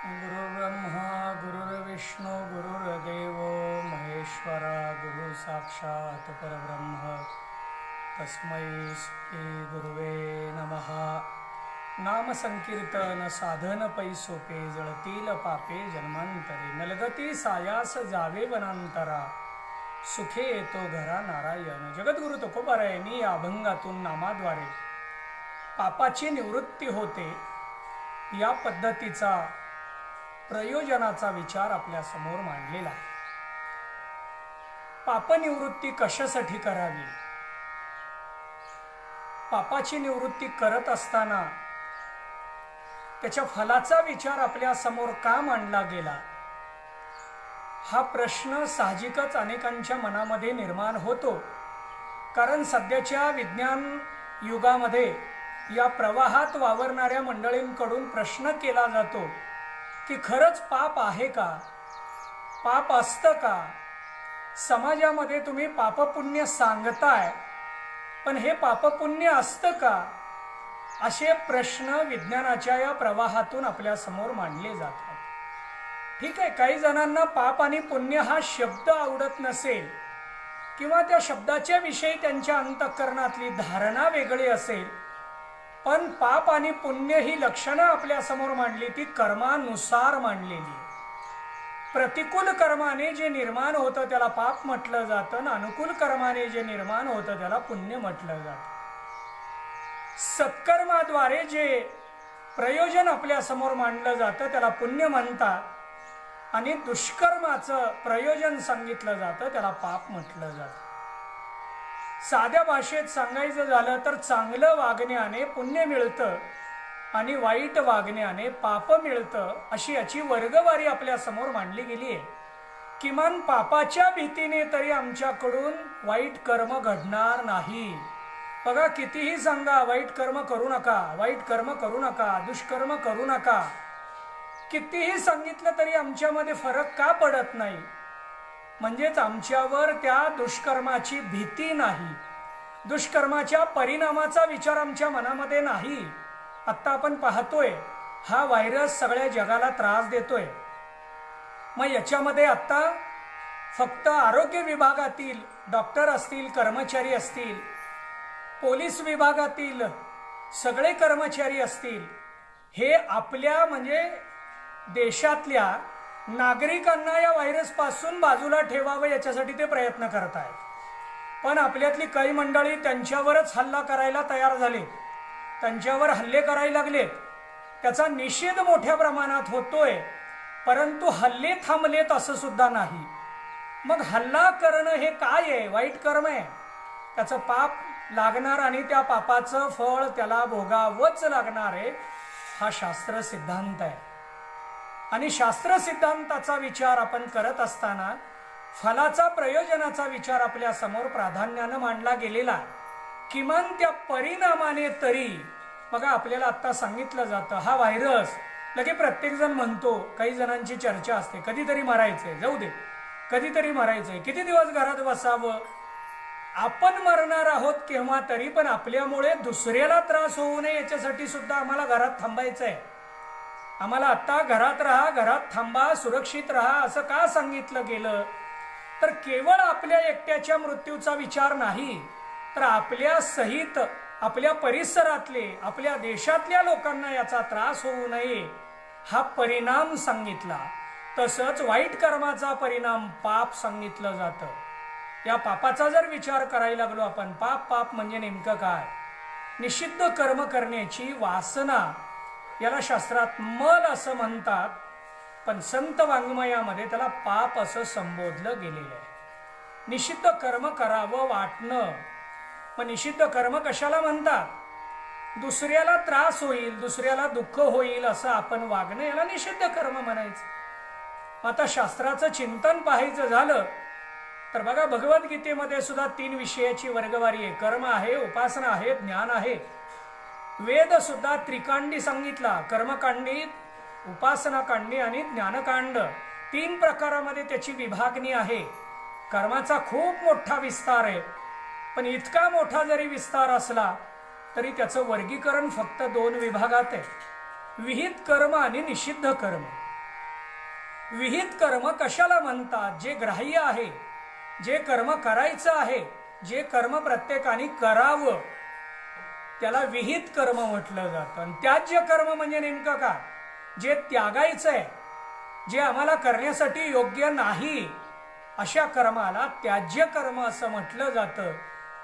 गुरुर्ब्रह्मा गुरुर्विष्णू गुरुर्देव महेश्वरा गुरु साक्षात परब्रह्म तस्मै श्री गुरुवे नमः। नाम संकीर्तन साधन पै सोपे जळतील पापे जन्मांतरे नलगती सायास जावे वनांतरा सुखे येतो घरा नारायण। जगद्गुरु तुकोबारायांनी या अभंगातून नामाद्वारे पापाची निवृत्ती होते या पद्धतीचा प्रयोजनाचा विचार आपल्या समोर मांडलेला आहे। पापनिवृत्ती कशासाठी करावी, पापाची निवृत्ती करत असताना त्याच्या फलाचा विचार आपल्या समोर का मांडला गेला, हा प्रश्न साहजिकच अनेकांच्या मनामध्ये निर्माण होतो। कारण सध्याच्या विज्ञान युगामध्ये या प्रवाहात वावरणाऱ्या मंडळींकडून प्रश्न केला जातो की खरंच पाप आहे का, पाप असतं का, समाजामध्ये तुम्ही पापपुण्य सांगताय पण हे पापपुण्य असतं का, असे प्रश्न विज्ञानाच्या या प्रवाहातून आपल्या समोर मांडले जातात। ठीक आहे, काही जणांना पाप आणि पुण्य हा शब्द आवडत नसेल किंवा त्या शब्दाच्या विषयी त्यांच्या अंतःकरणातली धारणा वेगळी असेल, पण पाप आणि पुण्य ही लक्षणं आपल्या समोर मांडली ती कर्मानुसार मांडलेली। प्रतिकूल कर्माने जे निर्माण होतं त्याला पाप म्हटलं जातं आणि अनुकूल कर्माने जे निर्माण होतं त्याला पुण्य म्हटलं जातं। सत्कर्माद्वारे जे प्रयोजन आपल्या समोर मांडलं जातं त्याला पुण्य म्हणतात आणि दुष्कर्माचं प्रयोजन सांगितलं जातं त्याला पाप म्हटलं जातं। साध्या भाषेत सांगायचं झालं तर चांगलं वागण्याने पुण्य मिळतं आणि वाईट वागण्याने पाप मिळतं, अशी याची वर्गवारी आपल्या समोर मांडली गेली आहे। किमान पापाच्या भीतीने तरी आमच्याकडून वाईट कर्म घडणार नाही। बघा, कितीही सांगा वाईट कर्म करू नका, वाईट कर्म करू नका, दुष्कर्म करू नका, कितीही सांगितलं तरी आमच्यामध्ये फरक का पडत नाही, म्हणजेच आमच्यावर त्या दुष्कर्माची भीती नाही, दुष्कर्माच्या परिणामाचा विचार आमच्या मनामध्ये नाही। आत्ता आपण पाहतोय हा व्हायरस सगळ्या जगाला त्रास देतोय। मग याच्यामध्ये आत्ता फक्त आरोग्य विभागातील डॉक्टर असतील, कर्मचारी असतील, पोलीस विभागातील सगळे कर्मचारी असतील, हे आपल्या म्हणजे देशातल्या नागरिकांना या व्हायरस पासून बाजूला ठेवावं याच्यासाठी ते प्रयत्न करत आहेत। पण आपल्यातली काही मंडळी त्यांच्यावरच हल्ला करायला तयार झाले, त्यांच्यावर हल्ले करायला लागलेत। त्याचा निषेध मोठ्या प्रमाणात होतोय, परंतु हल्ले थांबलेत असं सुद्धा नाही। मग हल्ला करणं हे काय आहे, वाईट कर्म आहे, त्याचं पाप लागणार आणि त्या पापाचं फळ त्याला भोगावंच लागणार आहे, हा शास्त्र सिद्धांत आहे। आणि शास्त्र सिद्धांताचा विचार आपण करत असताना फलाचा प्रयोजनाचा विचार आपल्या समोर प्राधान्याने मांडला गेलेला। किमान त्या परिणामाने तरी बघा, आपल्याला आता सांगितलं जातं हा व्हायरस, लगे प्रत्येक जण म्हणतो, काही जणांची चर्चा असते कधीतरी मरायचंय, जाऊ दे कधीतरी मरायचंय, किती दिवस घरात बसावं, आपण मरणार आहोत केव्हा तरी, पण आपल्यामुळे दुसऱ्याला त्रास होऊ नये याच्यासाठी सुद्धा आम्हाला घरात थांबायचंय। आम्हाला आता घरात राहा, घरात थांबा, सुरक्षित राहा असं का सांगितलं गेलं, तर केवळ आपल्या एकट्याच्या मृत्यूचा विचार नाही, तर आपल्या सहित आपल्या परिसरातले आपल्या देशातल्या लोकांना याचा त्रास होऊ नये हा परिणाम सांगितला। तसंच वाईट कर्माचा परिणाम पाप सांगितलं जातं। या पापाचा जर विचार करायला लागलो आपण, पाप म्हणजे नेमकं काय, निषिद्ध कर्म करण्याची वासना, याला शास्त्रात मल असं म्हणतात, पण संत वाङ्मयामध्ये त्याला पाप असं संबोधलं गेलेलं आहे। निषिद्ध कर्म करावं वाटणं, मग निषिद्ध कर्म कशाला म्हणतात, दुसऱ्याला त्रास होईल, दुसऱ्याला दुःख होईल असं आपण वागणं, याला निषिद्ध कर्म म्हणायचं। आता शास्त्राचं चिंतन पाहायचं झालं तर बघा, भगवद्गीतेमध्ये सुद्धा 3 विषयाची वर्गवारी आहे, कर्म आहे, उपासना आहे, ज्ञान आहे। वेद सुद्धा त्रिकांडी सांगितला, कर्मकांडी, उपासनाकांडी आणि ज्ञानकांड, 3 प्रकारामध्ये त्याची विभागणी आहे। कर्माचा खूप मोठा विस्तार आहे, पण इतका मोठा जरी विस्तार असला तरी त्याचं वर्गीकरण फक्त 2 विभागात आहे, विहित कर्म आणि निषिद्ध कर्म। विहित कर्म कशाला म्हणतात? जे ग्राह्य आहे, जे कर्म करायचं आहे, जे कर्म प्रत्येकाने करावं, त्याला विहित कर्म म्हटलं जातं. आणि त्याज्य कर्म म्हणजे नेमकं काय? जे त्यागायचं आहे, जे आम्हाला करण्यासाठी योग्य नाही, अशा कर्माला त्याज्य कर्म असं म्हटलं जातं.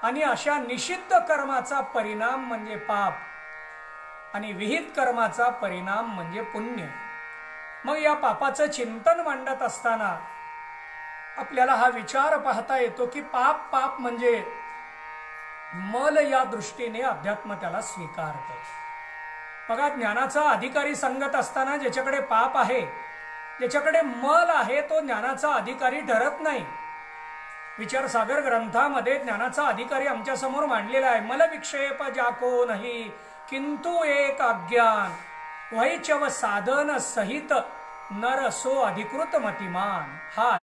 आणि अशा निषिद्ध कर्माचा परिणाम म्हणजे पाप आणि विहित कर्माचा परिणाम म्हणजे पुण्य. मग या पापाचं चिंतन मांडत असताना आपल्याला हा विचार पाहता येतो की पाप म्हणजे मल या दृष्टीने अध्यात्म त्याला स्वीकारतं. बघा, ज्ञानाचा अधिकारी संगत असताना ज्याच्याकडे पाप आहे, ज्याच्याकडे मल आहे, तो ज्ञानाचा अधिकारी ठरत नाही. विचारसागर ग्रंथामध्ये ज्ञानाचा अधिकारी आमच्या समोर मांडलेला आहे. मल विक्षेप जाको नाही किंतु एक अज्ञान वैचव साधन सहित नर सो अधिकृत मतिमान. हा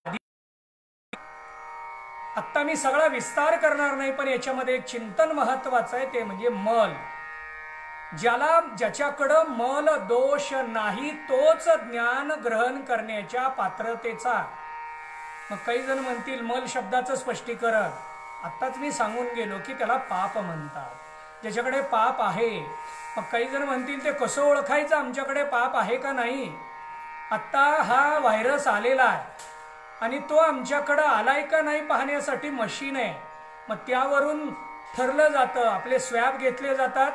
आत्ता मी सगळा विस्तार करणार नाही, पण याच्यामध्ये एक चिंतन महत्वाचं आहे, ते म्हणजे मल. ज्याच्याकडं मल दोष नाही तोच ज्ञान ग्रहण करण्याच्या पात्रतेचा. मग काही जण म्हणतील मल शब्दाचं स्पष्टीकरण आत्ताच मी सांगून गेलो की त्याला पाप म्हणतात. ज्याच्याकडे पाप आहे, मग काही जण म्हणतील ते कसं ओळखायचं आमच्याकडे पाप आहे का नाही? आत्ता हा व्हायरस आलेला आहे आणि तो आमच्याकडं आलाय का नाही पाहण्यासाठी मशीन आहे. मग त्यावरून ठरलं जातं, आपले स्वॅब घेतले जातात,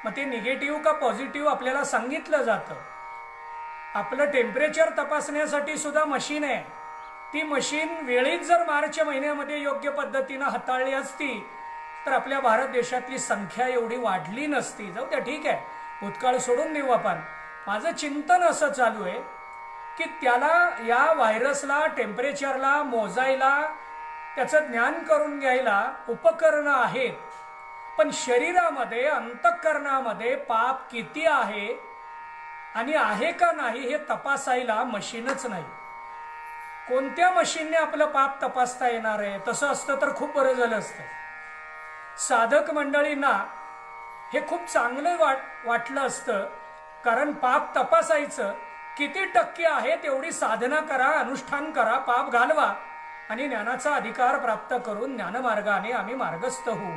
मग ते निगेटिव्ह का पॉझिटिव्ह आपल्याला सांगितलं जातं. आपलं टेम्परेचर तपासण्यासाठी सुद्धा मशीन आहे. ती मशीन वेळीच जर मार्च महिन्यामध्ये योग्य पद्धतीनं हाताळली असती तर आपल्या भारत देशातली संख्या एवढी वाढली नसती. जाऊ त्या, ठीक आहे, भूतकाळ सोडून देऊ आपण. माझं चिंतन असं चालू आहे की त्याला, या व्हायरसला, टेम्परेचरला मोजायला, त्याचं ज्ञान करून घ्यायला उपकरणं आहेत, पण शरीरामध्ये, अंतःकरणामध्ये पाप किती आहे आणि आहे का नाही हे तपासायला मशीनच नाही. कोणत्या मशीनने आपलं पाप तपासता येणार आहे? तसं असतं तर खूप बरं झालं असतं. साधक मंडळींना हे खूप चांगलं वाटलं असतं, कारण पाप तपासायचं किती टक्के आहे तेवढी साधना करा, अनुष्ठान करा, पाप घालवा आणि ज्ञानाचा अधिकार प्राप्त करून ज्ञानमार्गाने आम्ही मार्गस्थ होऊ.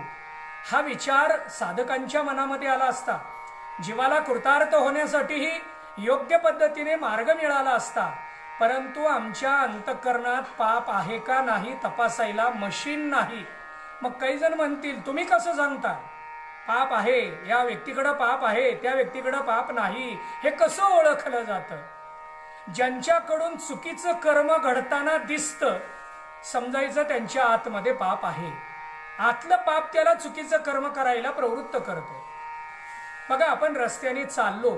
हा विचार साधकांच्या मनामध्ये आला असता. जीवाला कृतार्थ होण्यासाठीही योग्य पद्धतीने मार्ग मिळाला असता. परंतु आमच्या अंतःकरणात पाप आहे का नाही तपासायला मशीन नाही. मग काही जण म्हणतील तुम्ही कसं सांगता पाप आहे, या व्यक्तीकडे पाप आहे, त्या व्यक्तीकडे पाप नाही, हे कसं ओळखलं जातं? ज्यांच्याकडून चुकीचं कर्म घडताना दिसतं, समजायचं त्यांच्या आतमध्ये पाप आहे. आतलं पाप त्याला चुकीचं कर्म करायला प्रवृत्त करतो. बघा, आपण रस्त्याने चाललो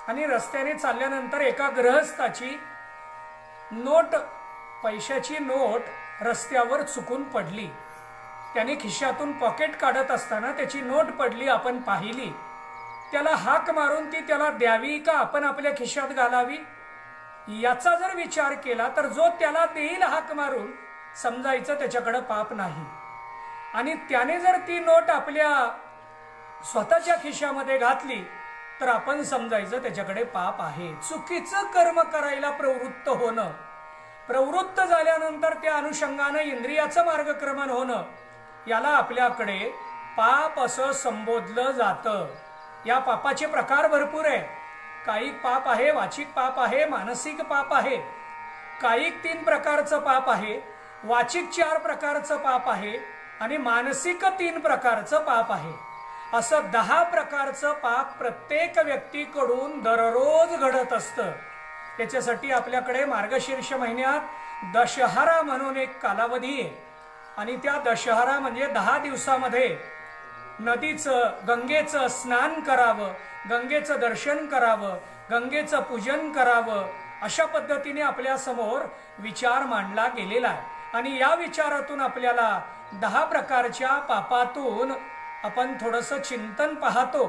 आणि रस्त्याने चालल्यानंतर एका गृहस्थाची नोट, पैशाची नोट रस्त्यावर चुकून पडली. त्याने खिशातून पॉकेट काढत असताना त्याची नोट पडली, आपण पाहिली. त्याला हाक मारून ती त्याला द्यावी का आपण आपल्या खिशात घालावी याचा जर विचार केला तर जो त्याला देईल हाक मारून, समजायचं त्याच्याकडे पाप नाही. आणि त्याने जर ती नोट आपल्या स्वतःच्या खिशामध्ये घातली तर आपण समजायचं त्याच्याकडे पाप आहे. चुकीचं कर्म करायला प्रवृत्त होणं, प्रवृत्त झाल्यानंतर त्या अनुषंगानं इंद्रियाचं मार्गक्रमण होणं, याला आपल्याकडे पाप असं संबोधलं जातं. या पापाचे प्रकार भरपूर आहे. कायिक पाप आहे, वाचिक पाप आहे, मानसिक पाप आहे. कायिक 3 प्रकारचं पाप आहे, वाचिक 4 प्रकारचं पाप आहे आणि मानसिक 3 प्रकारचं पाप आहे. असं 10 प्रकारचं पाप प्रत्येक व्यक्तीकडून दररोज घडत असतं. त्याच्यासाठी आपल्याकडे मार्गशीर्ष महिन्यात दशहरा म्हणून एक कालावधी आहे आणि त्या दशहरा म्हणजे 10 दिवसामध्ये नदीचं, गंगेचं स्नान करावं, गंगेचं दर्शन करावं, गंगेचं पूजन करावं, अशा पद्धतीने आपल्या समोर विचार मांडला गेलेला आहे. आणि या विचारातून आपल्याला 10 प्रकारच्या पापातून आपण थोडंसं चिंतन पाहतो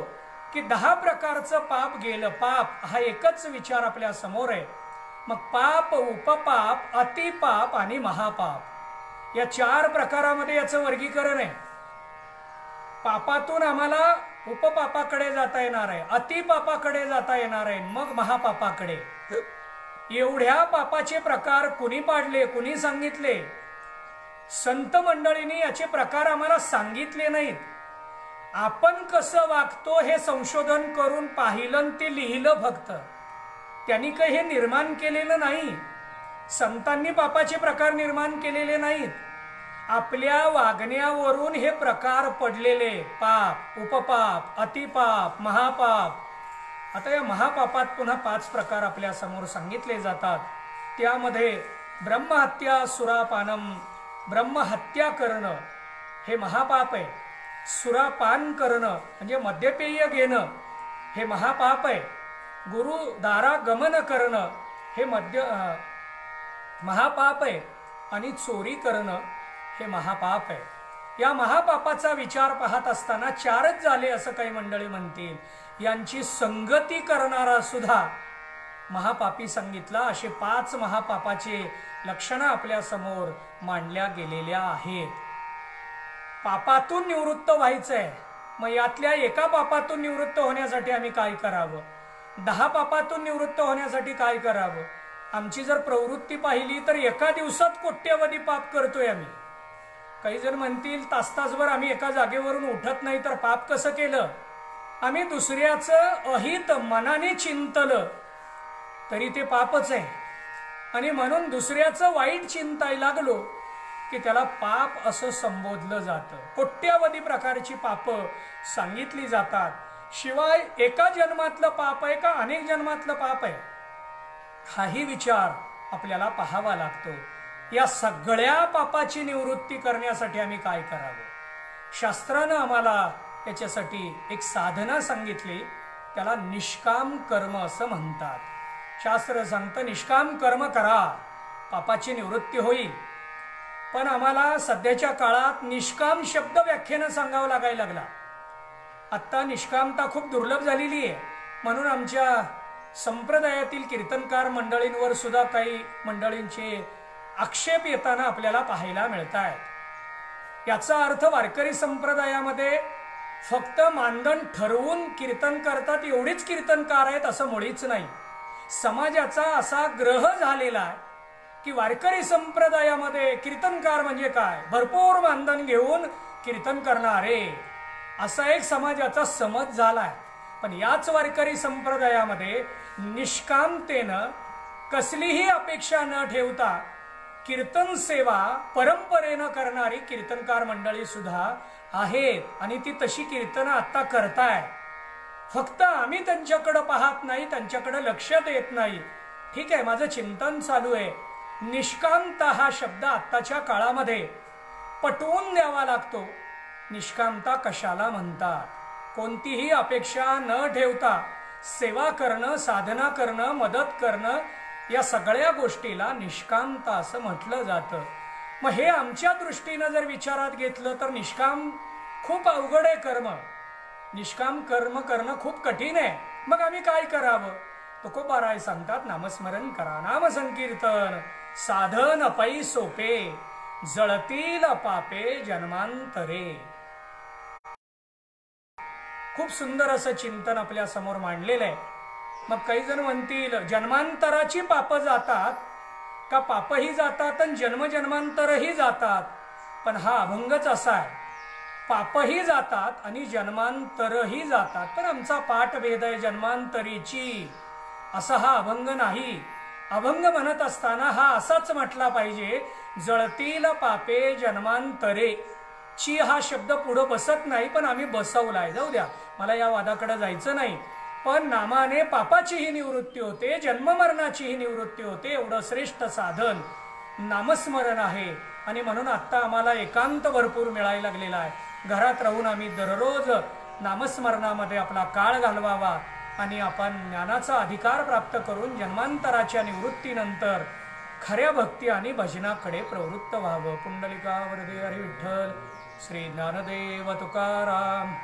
की 10 प्रकारचं पाप गेलं. पाप हा एकच विचार आपल्या समोर आहे. मग पाप, उपपाप, अतिपाप आणि महापाप या 4 प्रकारामध्ये याचं वर्गीकरण आहे. पापातून आम्हाला उपपापाकडे जाता येणार आहे, अतिपापाकडे जाता येणार आहे, मग महापापाकडे. एवढ्या पापाचे प्रकार कुणी पाडले, कुणी सांगितले? संत मंडळींनी याचे प्रकार आम्हाला सांगितले नाहीत. आपण कसं वागतो हे संशोधन करून पाहिलं, ते लिहिलं फक्त. त्यांनी काही हे निर्माण केलेलं नाही. संतांनी पापाचे प्रकार निर्माण केलेले नाहीत. आपल्या वागण्यावरून हे प्रकार पडलेले. पाप, उपपाप, अतिपाप, महापाप. आता या महापापात पुन्हा 5 प्रकार आपल्या समोर सांगितले जातात. त्यामध्ये ब्रह्महत्या सुरापानम, ब्रह्महत्या करणं हे महापाप आहे. सुरापान करणं म्हणजे मद्यपेय घेणं हे महापाप आहे. गुरुदारा गमन करणं हे महापाप आहे. आणि चोरी करणं हे महापाप आहे. या महापापाचा विचार पाहत असताना 4च झाले असं काही मंडळी म्हणतील. यांची संगती करणारा सुद्धा महापापी सांगितला. असे 5 महापापाचे लक्षणं आपल्या समोर मांडल्या गेलेल्या आहेत. पापातून निवृत्त व्हायचंय. मग यातल्या एका पापातून निवृत्त होण्यासाठी आम्ही काय करावं? 10 पापातून निवृत्त होण्यासाठी काय करावं? आमची जर प्रवृत्ती पाहिली तर एका दिवसात कोट्यवधी पाप करतोय आम्ही. काही जण म्हणतील तासभर आम्ही एका जागेवरून उठत नाही तर पाप कसं केलं? आम्ही दुसऱ्याचं अहित मनाने चिंतलं तरी ते पापच आहे. आणि म्हणून दुसऱ्याचं वाईट चिंतायला लागलो की त्याला पाप असं संबोधलं जातं. कोट्यवधी प्रकारची पाप सांगितली जातात. शिवाय एका जन्मातलं पाप आहे का अनेक जन्मातलं पाप आहे हाही विचार आपल्याला पाहावा लागतो. या सगळ्या पापाची निवृत्ती करण्यासाठी आम्ही काय करावं? शास्त्रानं आम्हाला याच्यासाठी एक साधना सांगितली. त्याला निष्काम कर्म असं म्हणतात. शास्त्र सांगतं निष्काम कर्म करा, पापाची निवृत्ती होईल. पण आम्हाला सध्याच्या काळात निष्काम शब्द व्याख्येनं सांगावं लागायला लागला. आत्ता निष्कामता खूप दुर्लभ झालेली आहे. म्हणून आमच्या संप्रदायातील कीर्तनकार मंडळींवर सुद्धा काही मंडळींचे आक्षेप येताना आपल्याला पाहायला मिळत आहेत. याचा अर्थ वारकरी संप्रदायामध्ये फक्त मानधन ठरवून कीर्तन करतात एवढीच कीर्तनकार आहेत असं मुळीच नाही. समाजाचा असा ग्रह झालेला आहे की वारकरी संप्रदायामध्ये कीर्तनकार म्हणजे काय? भरपूर मानधन घेऊन कीर्तन करणारे, असा एक समाजाचा समज झालाय. पण याच वारकरी संप्रदायामध्ये निष्कामतेनं कसलीही अपेक्षा न ठेवता कीर्तन सेवा परंपरेनं करणारी कीर्तनकार मंडळी सुद्धा आहेत. आणि ती तशी कीर्तनं आता करताय. फक्त आम्ही त्यांच्याकडे पाहत नाही, त्यांच्याकडे लक्ष देत नाही. ठीक आहे, माझं चिंतन चालू आहे. निष्कामता हा शब्द आत्ताच्या काळामध्ये पटवून द्यावा लागतो. निष्कामता कशाला म्हणतात? कोणतीही अपेक्षा न ठेवता सेवा करणं, साधना करणं, मदत करणं, या सगळ्या गोष्टीला निष्कामता असं म्हटलं जातं. मग हे आमच्या दृष्टीनं जर विचारात घेतलं तर निष्काम खूप अवघड आहे कर्म. निष्काम कर्म करणं खूप कठीण आहे. मग आम्ही काय करावं? तुकोबाराय सांगतात नामस्मरण करा, नामसंकीर्तन साधन पै सोपे, जळतील पापे जन्मांतरे. खूप सुंदर असं चिंतन आपल्या समोर मांडलेलं आहे. मग काही जण म्हणतील जन्मांतराची पाप जातात का? पापही जातात आणि जन्मजन्मांतरही जातात. पण हा अभंगच असा आहे, पापही जातात आणि जन्मांतरही जातात. पण आमचा पाठभेद आहे जन्मांतरीची, असा हा अभंग नाही. अभंग म्हणत असताना हा असाच म्हटला पाहिजे, जळतील पापे जन्मांतरे. ची हा शब्द पुढे बसत नाही, पण आम्ही बसवलाय. जाऊ द्या, मला या वादाकडे जायचं नाही. पण नामाने पापाचीही निवृत्ती होते, जन्ममरणाचीही निवृत्ती होते. एवढं श्रेष्ठ साधन नामस्मरण आहे. आणि म्हणून आत्ता आम्हाला एकांत भरपूर मिळायला लागलेला आहे. घरात राहून आम्ही दररोज नामस्मरणामध्ये आपला काळ घालवावा आणि आपण ज्ञानाचा अधिकार प्राप्त करून जन्मांतराच्या निवृत्तीनंतर खऱ्या भक्ती आणि भजनाकडे प्रवृत्त व्हावं. पुंडलिका वरदे हरी विठ्ठल. श्री ज्ञानदेव तुकाराम.